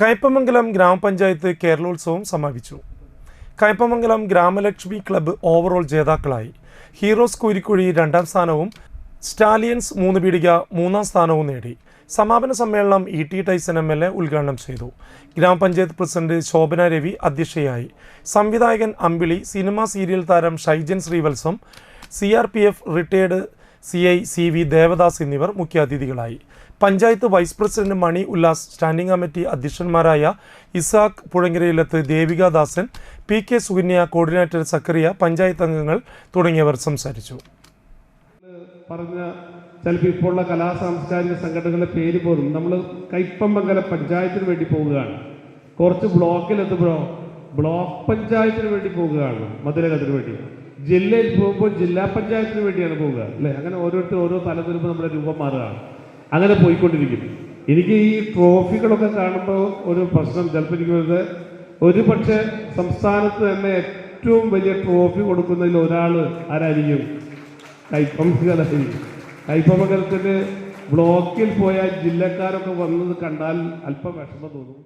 കയ്പമംഗലം ഗ്രാമപഞ്ചായത്ത് കേരളോത്സവം സമാപിച്ചു. Kaipamangalam Gramalakshmi club overall ജേതാക്കളായി. ഹീറോസ് കുരിക്കുഴി 2ാം സ്ഥാനവും സ്റ്റാലിയൻസ് 3 പീടിക 3ാം സ്ഥാനവും നേടി. സമാപന സമ്മേളനം E.T. ടൈസൺ MLA ഉദ്ഘാടനം ചെയ്തു. ഗ്രാമപഞ്ചായത്ത് പ്രസിഡന്റ് ശോഭന രവി അധ്യക്ഷയായി. സംവിധായകൻ അമ്പിളി, സിനിമ സീരിയൽ താരം Shaijan Srivatsam, CRPF retired CI CV Devadas എന്നിവർ മുഖ്യാതിഥികളായി. Panchayat vice president Mani Ullas, standing committee അധ്യക്ഷന്മാരായ ഇസാഖ് പുഴങ്ങരയിലത്ത്, ദേവികാദാസൻ, PK സുകന്യ, കോർഡിനേറ്റർ സക്കറിയ, പഞ്ചായത്ത് അംഗങ്ങൾ തുടങ്ങിയവർ സംസാരിച്ചു. പറഞ്ഞ ചിലപ്പോൾ ഇപ്പോഴുള്ള സാംസ്കാരിക സംഘടനകളുടെ പേര് പോലും നമ്മൾ കയ്പമംഗലം പഞ്ചായത്തിന് വേണ്ടി പോവുകയാണ്. കുറച്ച് ബ്ലോക്കിലെത്തുമ്പോഴോ ബ്ലോക്ക് പഞ്ചായത്തിന് വേണ്ടി പോവുകയാണ്, മധുരകത്തിന് വേണ്ടി. ജില്ലയിൽ പോകുമ്പോൾ ജില്ലാ പഞ്ചായത്തിന് വേണ്ടിയാണ് പോവുക, അല്ലേ? അങ്ങനെ ഓരോരുത്തർ ഓരോ തലത്തിലും നമ്മുടെ രൂപം മാറുകയാണ്. അങ്ങനെ പോയിക്കൊണ്ടിരിക്കും. എനിക്ക് ഈ ട്രോഫികളൊക്കെ കാണുമ്പോൾ ഒരു പ്രശ്നം ചിലപ്പോൾ എനിക്ക് വരുന്നത്, ഒരു പക്ഷേ സംസ്ഥാനത്ത് തന്നെ ഏറ്റവും വലിയ ട്രോഫി കൊടുക്കുന്നതിൽ ഒരാൾ ആരായിരിക്കും? കയ്പമംഗലത്തിൽ. കയ്പമംഗലത്തിന് ബ്ലോക്കിൽ പോയാൽ ജില്ലക്കാരൊക്കെ വന്നത് കണ്ടാൽ അല്പം വിഷമം തോന്നും.